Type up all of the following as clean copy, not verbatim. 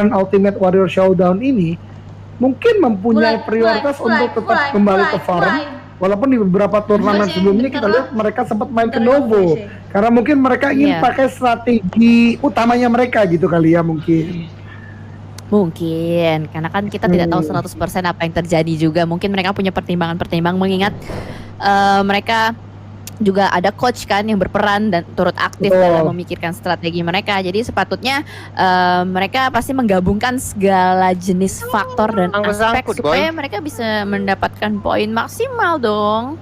Ultimate Warrior Showdown ini mungkin mempunyai prioritas untuk tetap kembali ke farm. Walaupun di beberapa turnamen sebelumnya kita lihat mereka sempat main ke Novo. Karena mungkin mereka ingin pakai strategi utamanya mereka gitu kali ya mungkin. Mungkin, karena kan kita tidak tahu 100% apa yang terjadi juga. Mungkin mereka punya pertimbangan-pertimbangan mengingat mereka juga ada coach kan yang berperan dan turut aktif dalam memikirkan strategi mereka. Jadi sepatutnya mereka pasti menggabungkan segala jenis faktor dan aspek supaya mereka bisa mendapatkan poin maksimal dong.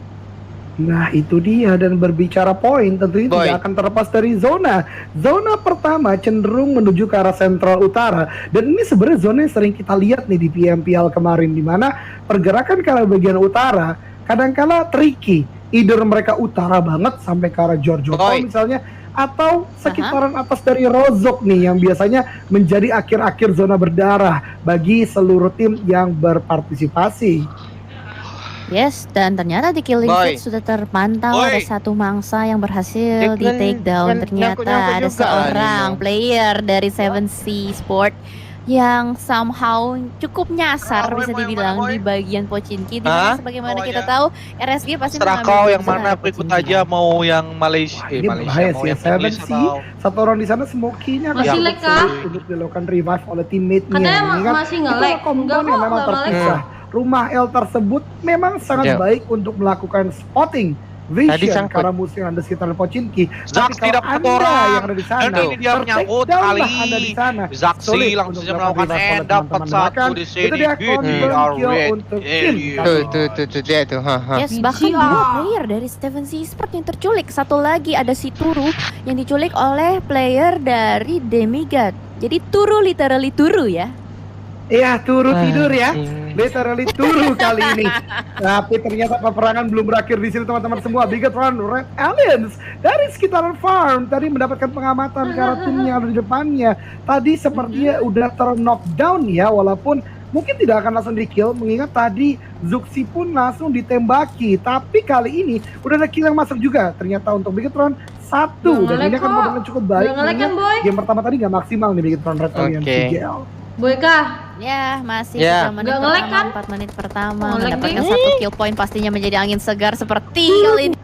Nah itu dia, dan berbicara poin tentunya tidak akan terlepas dari zona. Zona pertama cenderung menuju ke arah sentral utara, dan ini sebenarnya zona yang sering kita lihat nih di PMPL kemarin, di mana pergerakan ke arah bagian utara kadangkala tricky. Either mereka utara banget sampai ke arah Giorgio misalnya, atau sekitaran atas dari Rozok nih yang biasanya menjadi akhir-akhir zona berdarah bagi seluruh tim yang berpartisipasi. Yes, dan ternyata di killing feed sudah terpantau ada satu mangsa yang berhasil di take down. Ternyata ada seorang player dari 7C Sport yang somehow cukup nyasar bisa dibilang di bagian Pochinki. Dimana sebagaimana kita tahu RSG pasti kau yang mana aku ikut aja, mau yang Malaysia Malaysia mau yang 7C satu orang di sana smokinya masih lag kah? Untuk dilakukan revive oleh teammate-nya. Katanya masih nge-lag. Enggak yang memang terpisah. Rumah L tersebut memang sangat baik untuk melakukan spotting vision karena musuh yang ada sekitar Pochinki. Zax tidak Anda yang ada di sana, ini dia menyangkut kali. Zaxi langsung melakukan end dapat satu di sini. Itu dia confirm untuk tim. Tuh dia tuh. Yes, bahkan dua player dari 7C Sport yang terculik. Satu lagi ada si Turu yang diculik oleh player dari Demigod. Jadi Turu literally turu ya. Iya, turu tidur ya. Literally turu kali ini. Tapi ternyata peperangan belum berakhir di sini teman-teman semua. Bigetron Red Aliens dari sekitaran farm tadi mendapatkan pengamatan ke arah tim yang ada di depannya. Tadi sepertinya udah ter-knockdown ya, walaupun mungkin tidak akan langsung di-kill, mengingat tadi Zuxi pun langsung ditembaki. Tapi kali ini udah ada kill yang masuk juga ternyata untuk Bigetron 1. Dan ini akan modelnya cukup baik. Game pertama tadi nggak maksimal nih Bigetron Red Aliens CGL. Boy kah? Ya, masih 3 menit pertama, kan? 4 menit pertama mendapatkan 1 kill point pastinya menjadi angin segar seperti kali ini.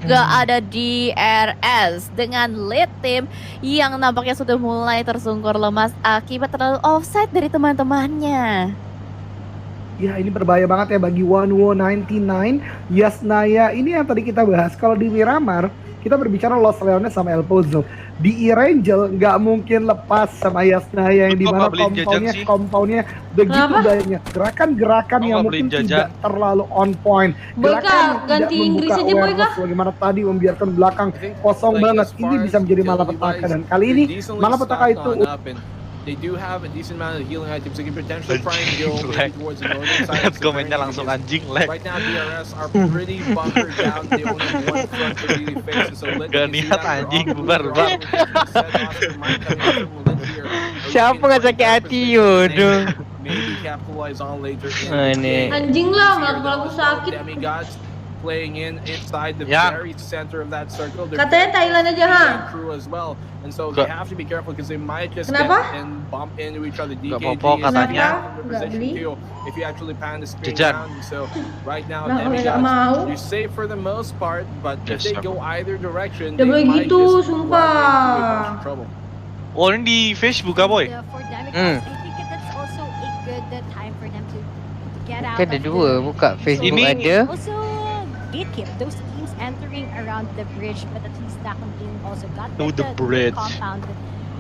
Gak ada DRS dengan lead team yang nampaknya sudah mulai tersungkur lemas akibat terlalu offside dari teman-temannya. Ya ini berbahaya banget ya bagi 1199 Yasnaya. Ini yang tadi kita bahas, kalau di Miramar kita berbicara Los Leones sama El Pozo. Di E-Rangel nggak mungkin lepas sama Yasnaya yang dimana kompounnya begitu banyak. Gerakan-gerakan yang mungkin tidak terlalu on point. Gerakan yang tidak membuka awareness bagaimana tadi membiarkan belakang kosong banget. Ini bisa menjadi malapetaka, dan kali ini malapetaka itu they do have a decent amount of healing items. They can potentially try and go towards the northern side. Komennya langsung anjing lag. Right now, DRS are pretty bunkered down. They only have one front to really face. So gak niat anjing, bubar bang. Siapa nggak sakit hati yaudah. Maybe capitalize on later. Anjing lah, malah sakit. Playing inside the very center of that circle. Katanya Thailand aja ha. Crew as well, and so they have to be careful because they might just get and bump into each other. DKG katanya. If you actually pan the spin down, so right now Demigods, you're safe for the most part, but if they go either direction, they might just run into a bunch of trouble. Oh ini di Facebook boy. For Demigods, I think that's also a good time for them to get out. Kan ada dua, buka Facebook ada. Gatekeep those teams entering around the bridge, but at least that team also got the compound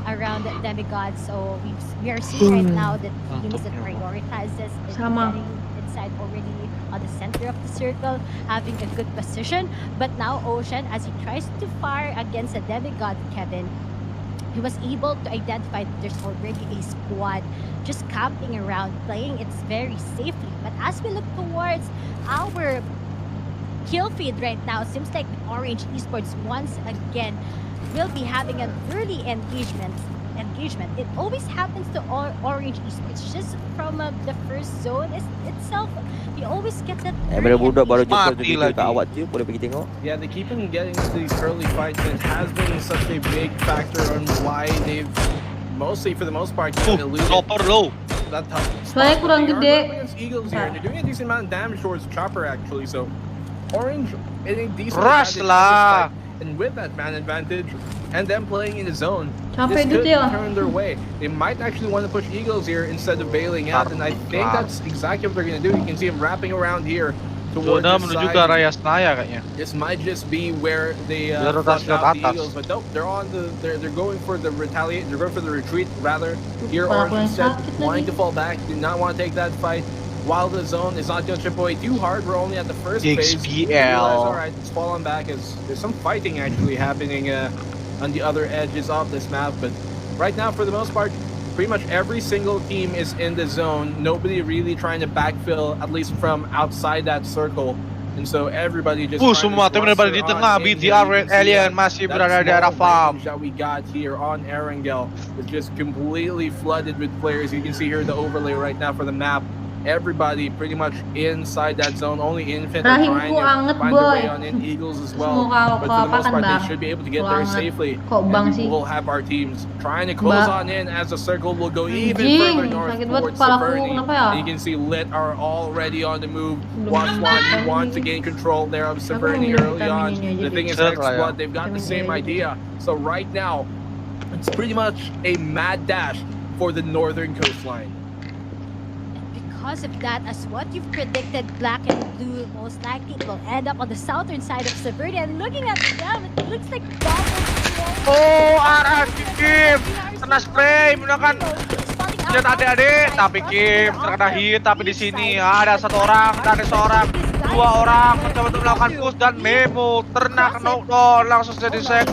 around the Demigods. So we are seeing right now that teams that prioritizes is getting inside already on the center of the circle, having a good position. But now Ocean, as he tries to fire against the Demigod Kevin, he was able to identify that there's already a squad just camping around, playing it very safely. But as we look towards our kill feed right now, seems like Orange Esports once again will be having an early engagement. It always happens to Orange Esports, just from the first zone itself. We always get that. Budak baru jumpa kat awak je, boleh pergi tengok. Yeah, they keep on getting into these early fights, and it has been such a big factor on why they've mostly for the most part, kind of losing Chopper low. that tough. Soalnya kurang They are gede. up against Eagles here, and they're doing a decent amount of damage towards Chopper actually. So Orange in a decent Rush advantage in this lah. fight. And with that man advantage and them playing in the zone, Capek this could gitu ya. turn their way. They might actually want to push Eagles here instead of bailing out, and I think that's exactly what they're going to do. You can see them wrapping around here towards Zona the menuju ke side. area Senaya kayaknya. This might just be where they Dia flush rotasi out the atas. Eagles, but nope, they're going for the retaliate. They're going for the retreat rather. Here, Kepala Orange aku yang instead sakit wanting lagi. to fall back, do not want to take that fight. While the zone is not going to chip away too hard, we're only at the first phase. XBL. Alright, it's falling back as there's some fighting actually happening on the other edges of this map. But right now, for the most part, pretty much every single team is in the zone. Nobody really trying to backfill, at least from outside that circle. And so everybody just Semua tim berada di tengah. BTR Red Alien masih berada di area farm. that we got here on Erangel is just completely flooded with players. You can see here the overlay right now for the map. Everybody pretty much inside that zone. Only Infant are trying Rahimku to anget, find their way boy. on in Eagles as well. Semua But for the most kapan, part, they Bang? should be able to get there Anget. safely. Kok Bang And sih? we'll have our teams trying to close Bang. on in as the circle will go even Anjing, further north sakit banget towards kepalaku, Severny. kenapa ya? And you can see Lit are already on the move. Belum Watch one, he minum wants to vitamin. gain control there of Severny minum early on. vitamin ini The aja thing is, deh. X-Blood, they've got the same Vitamin ini idea. So right now, it's pretty much a mad dash for the northern coastline. Because of that, as what you've predicted, black and blue most likely will end up on the southern side of Severny. And looking at them, it looks like double. Oh, arah Kim kena spray menggunakan senjata adik-adik, tapi Kim terkena hit. Tapi di sini ada satu orang dan ada seorang, dua orang mencoba untuk melakukan push dan Memo terkena knockdown langsung jadi sek.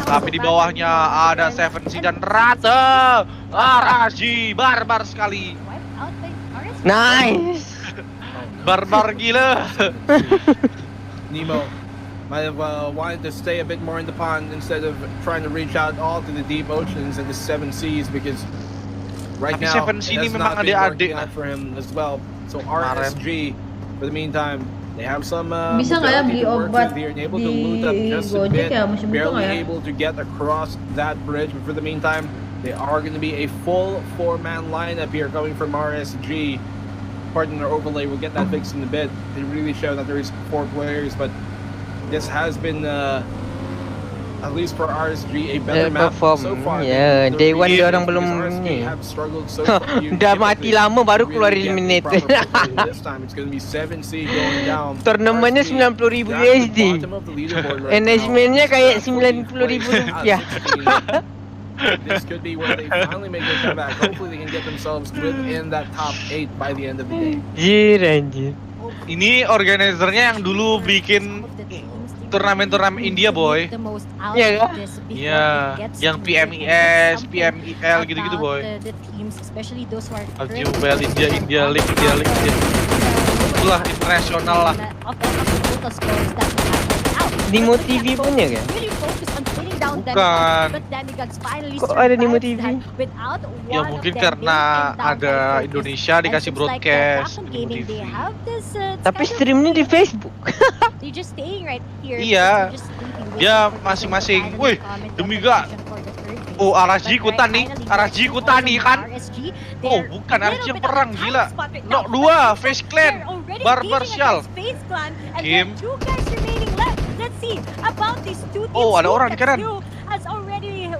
Tapi di bawahnya ada 7C dan Rata. RSG barbar sekali. Nice. Barbar gila. Nemo might have wanted to stay a bit more in the pond instead of trying to reach out all to the deep oceans and the 7 seas because right Tapi now 7C it ini has memang not been adik-adik. working out for him as well. So RSG, for the meantime, they have some Bisa nggak ya mobility beli to work obat with here and able to di loot up just a Gojek bit, ya? Masih butuh barely nggak ya? able to get across that bridge. But for the meantime, they are going to be a full 4-man lineup here coming from RSG. Pardon their overlay, we'll get that fixed in a bit. They really show that there is 4 players, but this has been, at least for RSG, a better map perform. so far. Ya, Day One dia orang belum RSG ni. have struggled so far. Dah mati lama baru keluar Really get the eliminate. proper play. This time it's going to be 7C going down. Turnamentnya RSG 90,000 at the USD. bottom of the leaderboard right now. Managementnya kayak Hopefully 90,000 plays rupiah. out 16. This could be where they finally make their comeback. Hopefully they can get themselves within that top 8 by the end of the day. Anjir, anjir. Ini organizernya yang dulu bikin turnamen-turnamen India, boy. Iya kah? Iya, yang PMIS, PMIL gitu-gitu, boy. PUBG Mobile India League. Itulah internasional lah. Nimo TV punya kan? Bukan. Kok ada Nimo TV? Ya mungkin karena ada Indonesia dikasih broadcast Nimo TV. Tapi streamnya di Facebook. Iya. Dia masing-masing. Wih, demi gak. Oh, RSG ikutan nih kan? Oh, bukan RSG yang perang, gila. No, 2, Face Clan, Barbar Sial. Kim. Oh, ada orang di kanan.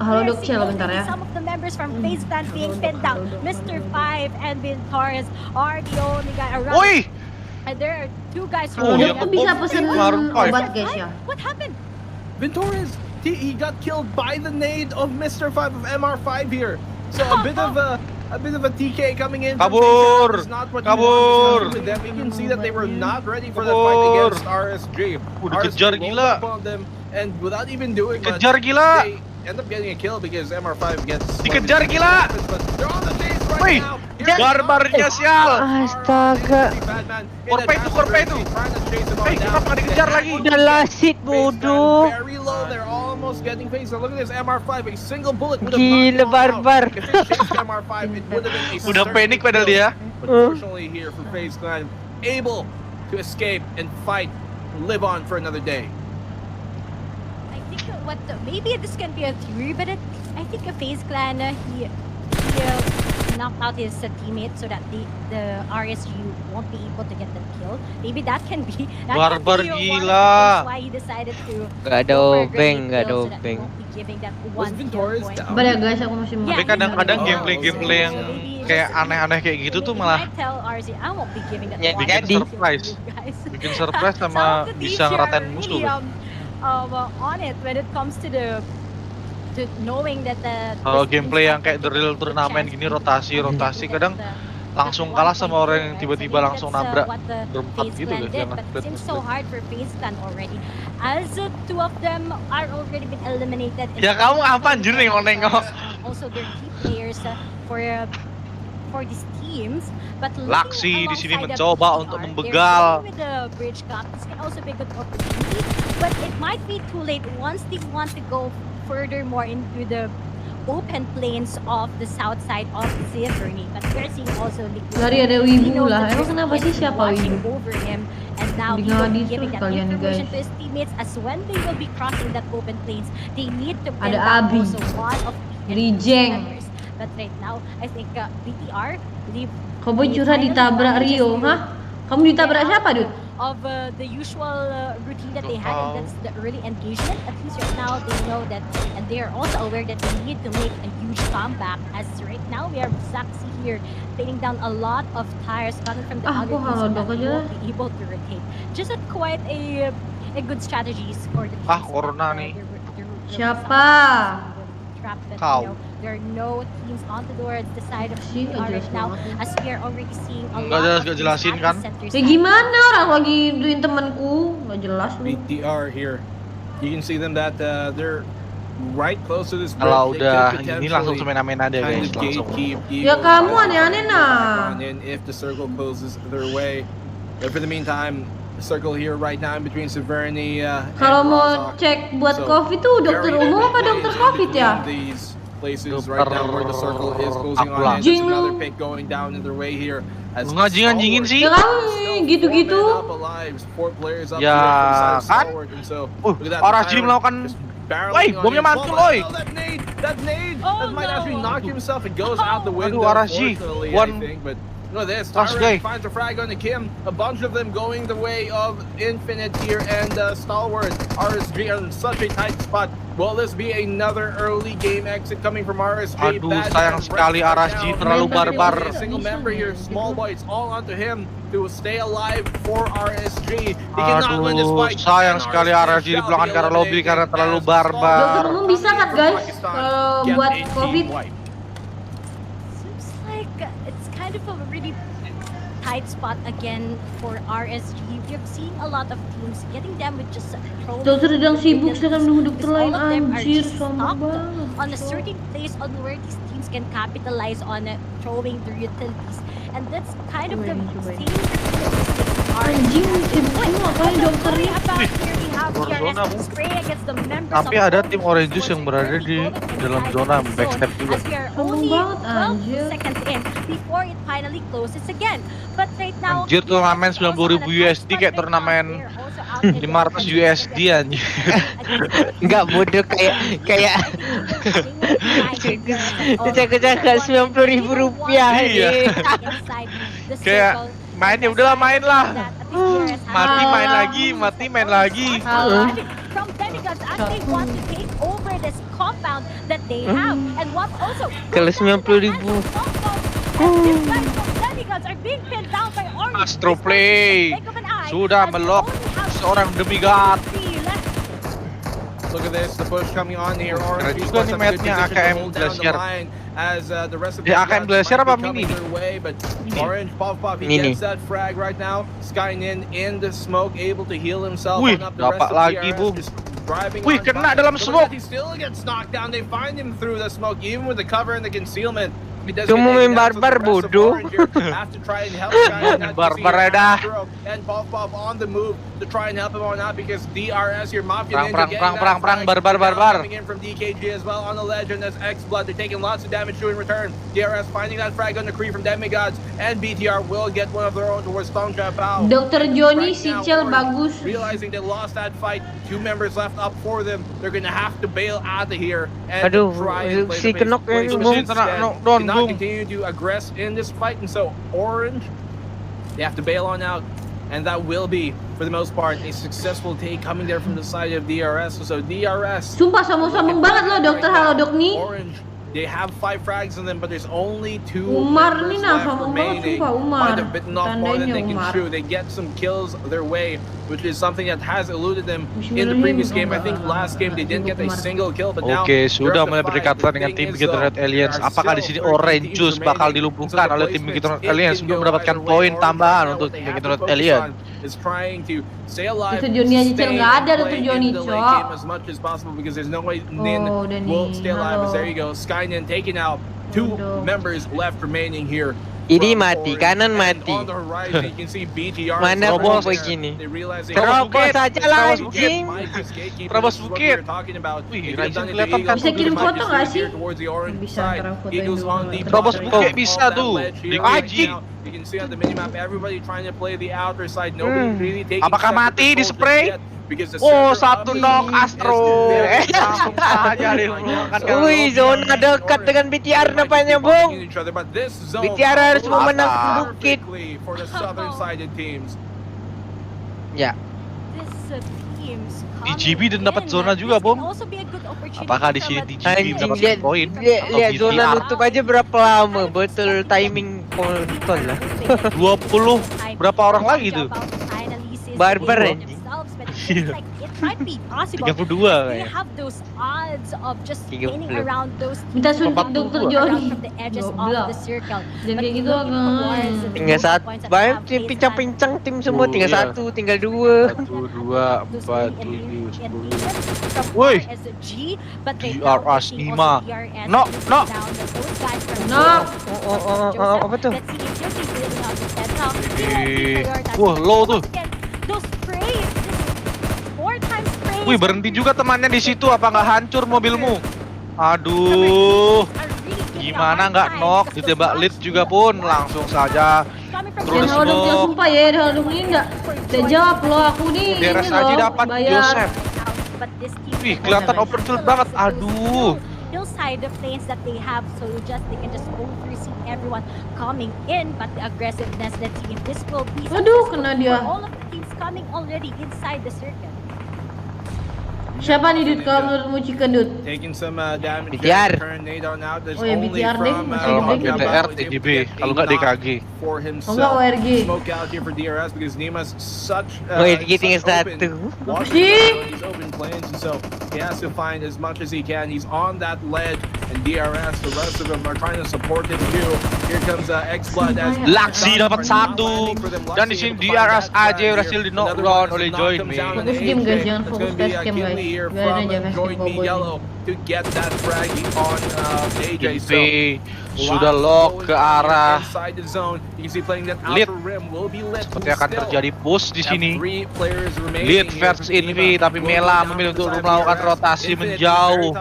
Halo Dok Ciel, bentar ya. Some of the members from FaZe Clan being pinned down. Mr. 5 and Vintares are the only guy around. Woi, And there are 2 guys Oh, from iya, Dok tuh bisa pesen Maroon five. obat guys ya. What happened? Ventores, he got killed by the nade of Mr. 5 of MR5 here. So a bit of a TK coming in. from Kabur! Faceland is not what you Kabur! want to see with them. You can see that they were not ready for that fight Kabur! against RSG. Dikejar RSG rolled gila. up on them, and without even doing much, Kejar gila. they end up getting a kill because MR5 gets Dikejar gila. But they're on the chase right Wih, now. barbarnya sial. Astaga. Korpe itu. Hei, kenapa nggak dikejar lagi? Udah lasit bodoh. Very low, they're almost getting phased. Now look at this MR5, a single bullet would have Gila, knocked him all barbar. out. If they chased MR5, it would have been a Udah certain panik padahal kill. dia. But fortunately here for FaZe Clan, able to escape and fight, live on for another day. I think maybe this can be a theory, but I think a FaZe Clan he knocked out his teammate so that the RSG won't be able to get the kill. Maybe that can be Barbar one of the gila. reasons why he decided to Gak ada go for a obeng, grenade gak ada kill so that he obeng. won't be giving that Was one Ventoris kill point. down? Coba ya guys, aku masih mau. Tapi kadang-kadang Oh, gameplay yang kayak aneh-aneh kayak gitu tuh Maybe malah might tell RSG, I won't be giving that Ya, one bikin kill to surprise. you guys. bikin surprise Some sama of the bisa teams ngeratain are musuh. really, on it when it comes to knowing that the Kalau this team's gameplay yang not kayak the real good turnamen chance gini to rotasi get kadang the langsung one kalah point sama orang here, yang right? tiba-tiba So maybe langsung that's, nabrak what the berempat FaZe gitu Clan guys, did, yang but nabrak it seems musuh. so hard for FaZe Clan already, as two of them are already been eliminated. Ya kamu apa anjir nih mau nengok? Also their key players for these teams, but Laksi di sini alongside the mencoba BTR, untuk they're membegal. going with the bridge cap. This can also be a good opportunity, but it might be too late once they want to go furthermore into the open plains of the south side of Ziverney. But we're seeing also Lari ada wibu lah. Emang kenapa sih siapa watching wibu? over him, and now he Di will be Gadis giving tuh that kalian, information guys. to his teammates as when they will be crossing that open plains, they need to pin Ada down Abi. also one of the Rijeng. members. But right now, I think BTR leave Kau boy curhat ditabrak Rio, hah? Kamu ditabrak siapa, Dut? of the usual routine that they had, and that's the early engagement. At least right now they know that, and they are also aware that they need to make a huge comeback. As right now we have Zaxi here pinning down a lot of tires coming from the other kok team so that halodok they aja. won't be able to rotate. Just at quite a good strategies for the teams. Corona nih. Siapa? Trap that, Kau. there are no teams on the door. It's the side of Sih, BTR nggak right jelas now, banget. as we are already seeing a Nggak lot jelas, of nggak teams jelasin at the kan? center Ya side. gimana orang lagi duin temanku? Nggak jelas lu. BTR here. You can see them that they're right close to this bridge. Kalau They udah could ini langsung potentially semena-mena deh kind guys, of langsung. gatekeep Ya Eagle kamu as aneh-aneh they nah. back on in if the circle closes their way. But for the meantime, the circle here right now in between Severny Kalau and mau Rozhok. cek buat So, COVID tuh dokter very umum open apa dokter lanes in COVID ya? between these places right now where the circle is closing Aku on. And there's Jing another lu. pick going down in their way here. As Lu ngajing-ngajingin sih. Ya kamu gitu-gitu. Four players up Ya, here from the side of kan? Stalwart, and so Uh, look at that, orang the Jim Tyrant melakukan. just barreling Woi, on bomnya his mantul, wall. oi. Oh, that nade, Oh, that might actually no. knock himself. It goes out the window, Aduh, RSG. unfortunately, One- I think, but look at this, Last Tyrant guy. finds a frag on the Kim, a bunch of them going the way of Infinite here, and Stalwart, RSG are in such a tight spot. Will this be another early game exit coming from RSG? Aduh, Bad sayang man sekali breaks RSG down. terlalu barbar. A single member here, small boy, it's all onto him to stay alive for RSG. He cannot win this Aduh, fight. sayang and sekali RSG RSG shall dipulangkan be karena lobby karena eliminated terlalu as barbar. Dokter umum bisa kan guys? Kalau Get buat a team COVID. wipe. Seems like it's kind of a really tight spot again for RSG. We've seen a lot of teams getting them with just throwing Dokter sedang sibuk sedang nunggu dokter because lain all of them are anjir just sama stuck banget. on a certain place on where these teams can capitalize on throwing their utilities, and that's kind of the Cobain. same Anjing sibuk semua kali dokternya. Warzone, Bu. Tapi Tapi ada tim Oranges yang berada di dalam zona backstep juga. Sombong banget, anjir. Anjir, turnamen 90.000 USD kayak turnamen 500 USD anjir. Enggak bodoh kayak cecak-cecak 90.000 rupiah Iya. nih. Kayak main ya udahlah main lah. Mati main lagi, mati main lagi. Salah. From demigods as they want to take over this compound that they have, and what also Kalau 90.000. demigods are being pinned down by Orange. Astro Play Blink of an eye, sudah as they melok only have seorang demigod. three left. Look at this, the push coming on here. Keren RSG juga nih puts up a good mapnya position to AKM hold down the Glacier. line as the rest of Ya, the AKM guys Glacier might be apa coming mini? their way, but Mini. Orange Pop he Mini. gets that frag right now. Skynin in the smoke, able to heal himself. Wih, on up the rest dapat of lagi, TRS Bu. just driving Wih, on kena by. dalam Look at smoke. that, He still gets knocked down. They find him through the smoke, even with the cover and the concealment. He does Kamu get main taken down, so barbar, the rest of bodoh. Orange here have to try and help Skynin out. You see Barbar here, dah. Astro and Pop on the move to try and help him on out because DRS, your Mafia Ninja getting perang, that flag. barbar. Coming in from DKG as well on the legend as X-Blood. They're taking lots of damage too in return. DRS finding that frag on the creep from Demigods, and BTR will get one of their own towards Tongja Pao. Dr. Johnny, Sichel, bagus. Realizing they lost that fight, 2 members left up for them. They're gonna have to bail out of here and Aduh, try and play si the Kenok base. yang Play bung. cannot continue to aggress in this fight, and so Orange, they have to bail on out, and that will be, for the most part, a successful take coming there from the side of DRS. So DRS, Sumpah sambung-sambung banget loh Dokter Halodoc nih. Orange, they have 5 frags on them, but there's only 2 Umar members nih nah, left sambung banget remaining. sumpah Umar. Might have bitten off more than Tandanya they can Umar. chew. They get some kills their way, which is something that has eluded them in the Bismillahirrahmanirrahim. previous game. I think last game they didn't get a single kill, but now Oke, sudah they're mulai up to 5. berdekatan dengan The tim thing is, Bigetron though, Aliens. there are Apakah di still sini 13 Orange teams Juice bakal remaining. dilumpuhkan So the oleh tim placements, Bigetron if Aliens they untuk go mendapatkan either way, poin Orange tambahan now untuk what they tim have to Bigetron focus Aliens. on is trying to stay alive, Itu Johnny aja, stay nggak ada and Dr. play Johnny, into the late Cok. game as much as possible because there's no way Nin Oh, udah will nih, stay alive. As halo. there you go, Skynin taking out 2 Udah. members left remaining here. Ini from mati, Orange. kanan And mati. on the horizon, you can see BTR Mana is bos right begini? there. They realize they Terobos Terobos aja lah anjing. Terobos bukit. Wih, Ryzen kelihatan kan. Bisa kirim foto nggak sih? Bisa, Bisa, ntar fotoin dulu. Terobos bukit bisa tuh. Di anjing. You can see on the minimap everybody trying to play the outer side. Nobody really taking Apakah second mati di control spray? just yet, because the Oh, center of satu the knock team is Astro. very Langsung saja diluangkan ke Wih, zona dekat dengan BTR nampaknya, Bung. BTR harus memenangkan bukit. for the southern sided teams. Ya, DGB dan dapat zona juga, Bom. Apakah di sini DGB anjing mendapatkan lihat poin? lihat Atau zona BTR? nutup aja berapa lama, betul timing kontol lah. 20 berapa orang lagi tuh? Barbar, anjing. 32 kayaknya. Minta suntik Dokter Johnny. Goblok. Dan kayak gitu agak. Tinggal satu, banyak tim pincang-pincang tim semua tinggal Iya. 1, tinggal 2. 1, 2, 4, 7, 10. Woi, DRS 5. No. Apa tuh? Wah, low tuh. Wih, berhenti juga temannya di situ. Apa nggak hancur mobilmu? Aduh, gimana nggak knock? Ditembak lead juga pun langsung saja. Dan Terus Halodoc yang smoke. sumpah ya, Halodoc ini enggak jawab loh aku nih. DRS Ini aja loh, dapat bayar. Joseph. Wih, kelihatan open field banget. Aduh. Those side of lanes that they have, so they can just oversee everyone coming in, but the aggressiveness, let's see if this will be Aduh, successful kena dia. for all of the teams coming already inside the circuit. Siapa nih Dut kalau menurutmu Chicken Dut? Taking some damage. BTR. Turn nade on out. There's Oh ya, only BTR deh, from masih Kalau nggak gede. BTR, TGB. Kalau nggak DKG. for Oh enggak himself. ORG. Smoke out here for DRS because Nima's such ORG tinggal such satu. walking Sih. around these open plains, and so he has to find as much as he can. He's on that ledge, and DRS, the rest of them are trying to support him too. Here comes X-Blood as Laksi dapat satu. Dan di sini DRS aja berhasil di knockdown oleh Join Me. Fokus game, guys, jangan fokus test cam, guys. Biarin aja Join basketball Me boy. Yellow to get that frag on AJ. So Sudah lock ke arah inside the zone. You can see playing that Lead. outer rim will be lit. Seperti akan terjadi push di sini. Three players remaining Lead here versus for Invi, Nima. tapi Mela memilih untuk melakukan rotasi menjauh.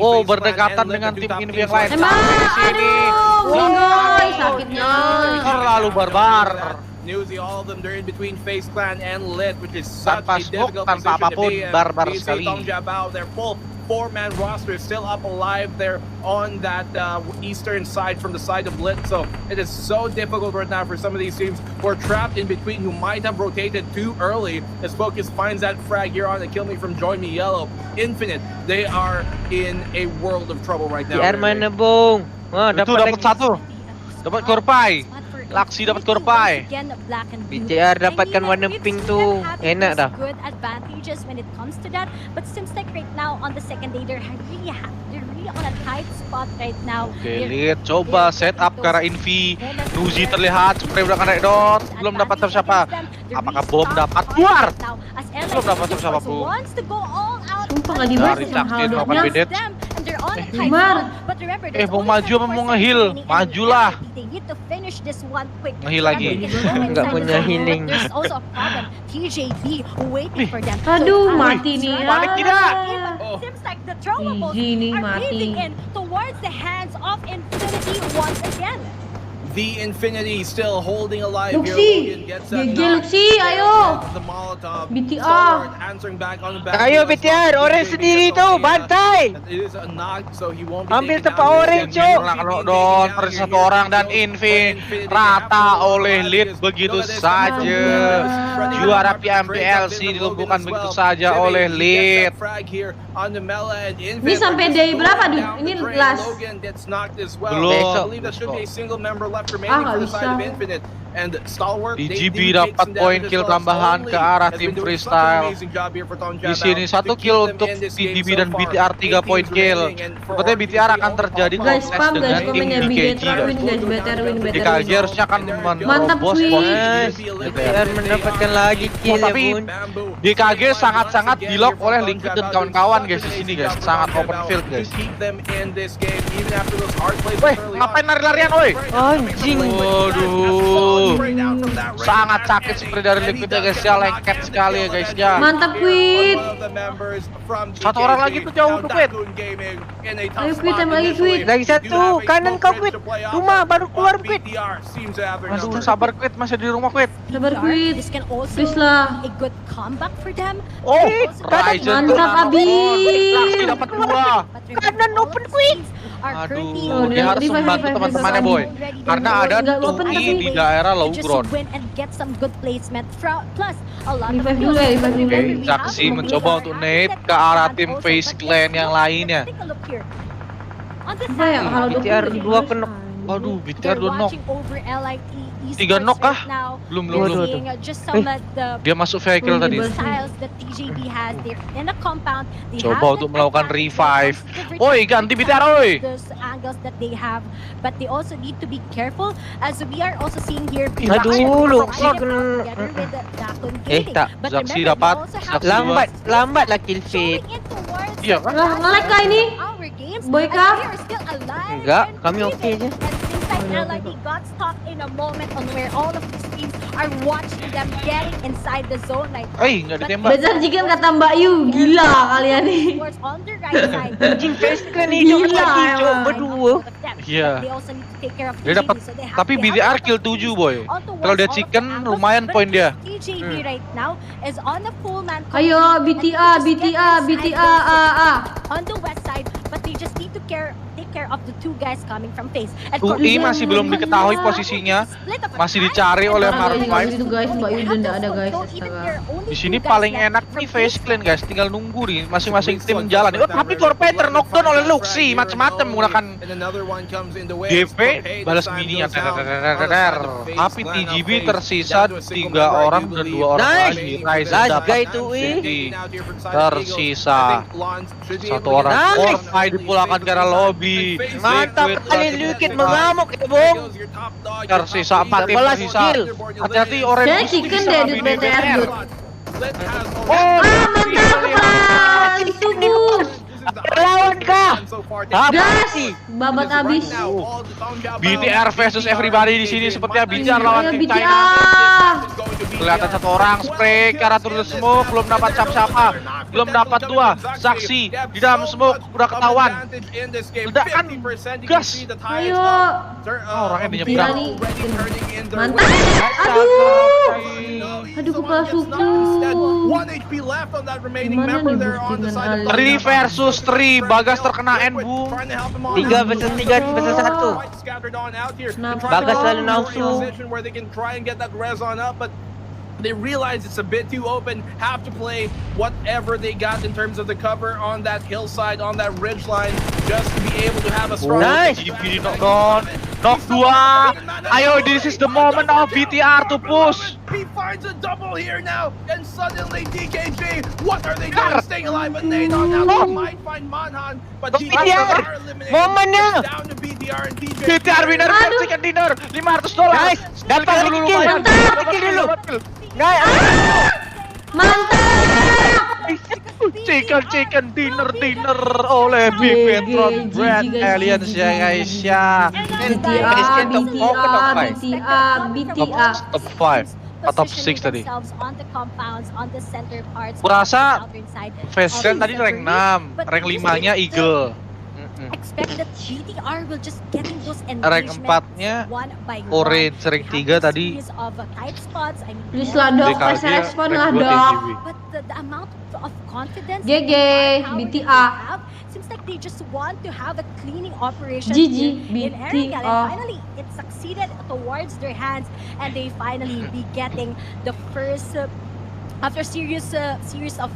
Oh, berdekatan dengan tim Invi yang lain. Emang, Di sini. aduh, Wingoy, sakitnya. Terlalu barbar. Newsy, all of them, they're in between Face Clan and Lit, which is such Tanpa a smoke, difficult tanpa position to apapun, be in. barbar You see sekali. Tong Jabao, their full 4-man roster is still up alive there on that eastern side from the side of Lit. So it is so difficult right now for some of these teams who are trapped in between, who might have rotated too early as Focus finds that frag here on the kill me from Join Me Yellow. Infinite, they are in a world of trouble right now. BTR mana, Bung? Wah, Itu dapat lagi. satu. Dapat korpai. Laksi dapat korpai. BTR dapatkan warna pink tuh. Enak dah. Good advantages when it comes to that, but seems like right now on the second day they're really on a tight spot right now. Oke, lihat coba setup ke arah Invi. Nuzi terlihat spray udah kena dot. Belum dapat siapa. Apakah bom dapat keluar? Belum dapat siapa pun. Sumpah nggak dibahas Dari sama Sakti Haldoknya. melakukan bidet. Umar. Mau maju apa mau nge-heal? Majulah. Nge-heal lagi. Nggak punya healing. Aduh, mati nih. Balik tidak. Easy nih mati. The Infinity still holding alive. Luxi, GG Luxi, ayo. BTR. Ayo BTR, orange sendiri tuh, bantai. Ambil tempat orange, cok. Kalau don satu orang dan Infi rata oleh lead begitu saja. Juara PMPLC dilumpuhkan begitu saja oleh lead. Ini sampai day berapa, Dude? Ini last. Belum. Nggak bisa. DGB dapat poin kill tambahan ke arah tim freestyle. Di sini 1 kill untuk DGB dan BTR 3 poin kill. Sepertinya BTR akan terjadi Guys, kontes spam dengan guys, tim komennya BKG. Bigetron guys, Btrwin. BKG harusnya akan Mantap, menerobos Win. posisi BTR mendapatkan lagi kill ya, tapi Bun. BKG sangat-sangat di-lock oleh Linked dan kawan-kawan guys di sini guys. Sangat open field guys. Weh, ngapain lari-larian woi? Anjing. Waduh. Sangat sakit seperti dari Liquid ya guys ya, lengket sekali ya guys ya. Mantap, Quid. Satu orang lagi tuh jauh tuh Quid. Ayo Quid, tambah lagi Quid. Lagi satu, kanan kau Quid. Rumah baru keluar Quid. Aduh, sabar Quid, masih di rumah Quid. Sabar Quid. Please lah. Oh, Mantap Ryzen tuh. abis. Laksi dapat 2. Kanan open Quid. Aduh, dia harus membantu teman-temannya boy. Karena ada Tuki di daerah low ground. Revive dulu ya, revive dulu. Oke, Zaxi mencoba untuk nade ke arah tim Face Clan yang lainnya. Apa ya kalau BTR 2 kena. Waduh, BTR 2 knock. 3 knock kah? Belum. Dia masuk vehicle tadi. Coba untuk melakukan revive. Oi, ganti BTR oi. Aduh, Luxi kena. Tak. Zaxi dapat. Lambat lah kill feed. Iya kan? Nge-lag kah ini? Boy kah? Enggak, kami oke aja. LID got stuck in a moment on where all of these teams are watching them getting inside the zone right now. Nggak ditembak. Besar jika kata Mbak Yu, gila kalian nih. On the right side. Anjing face kan hidup Gila, lagi cok emang. berdua. Iya. Dia dapat, tapi BTR kill 7 boy. Kalau dia chicken lumayan poin dia. Ayo BTA on the west side, but they just need to take care of the two guys coming from face. UI masih belum diketahui posisinya, masih dicari oleh Hard Five. Itu guys, Mbak Yu udah nggak ada guys. Astaga. Di sini paling enak nih Face Clan guys, tinggal nunggu nih masing-masing tim jalan. Oh, tapi Corpay knockdown oleh Luxi, macam-macam menggunakan DP balas mininya. Tapi TGB tersisa 3 orang dan 2 orang lagi. Ryzen dapat tersisa 1 orang. Corpay dipulangkan ke arah lobby. Mantap kali Liquid mengamuk ya Bung. Tersisa 4 tim tersisa. Hati-hati orange. Saya chicken deh di BTR Dude. Oh, Mantap itu bus. Lawan kah? Gas, babat abis. BTR versus everybody di sini sepertinya BTR lawan tim China. BTA. Kelihatan 1 orang spray ke arah turun smoke, belum dapat siapa-siapa, belum dapat 2 saksi di dalam smoke udah ketahuan. Ledakan gas. Ayo. Orangnya di Gila nyebrang. nih. Mantap. Aduh kepala suku. Gimana nih bos dengan 3 versus 3, Bagas terkena N-bu. 3 versus 3 versus 1. Bagas selalu nafsu. They realize it's a bit too open, have to play whatever they got in terms of the cover on that hillside, on that ridge line, just to be able to have a strong... Nice! GP knockdown. Knock 2. Ayo, this is the moment of BTR to push. He finds a double here now, and suddenly DKG, what are they doing? Staying alive, but they don't now. They might find Manhan, but DKG are eliminated. Momennya. It's down to BTR and DJ. BTR winner for chicken dinner $500. Guys, dapat lagi kill. lumayan. Mantap, kill dulu. Guys, Mantap. Chicken dinner oleh Bigetron Brand Aliens ya guys ya. Top 5 atau top 6 tadi. Kurasa Fashion tadi rank 6, rank 5-nya Eagle. Rank 4-nya Orange, rank 3 tadi Please lah dong, pressure respon lah dong. GG, BTA. Seems like they just want to have a cleaning operation GG, in area, and BTA. finally it succeeded towards their hands, and they finally be getting the first after series of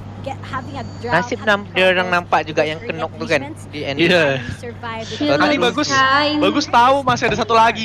having a drought. Nasib dia orang nampak juga yang kenok tu kan di end. Iya. Tadi bagus tahu masih ada satu lagi.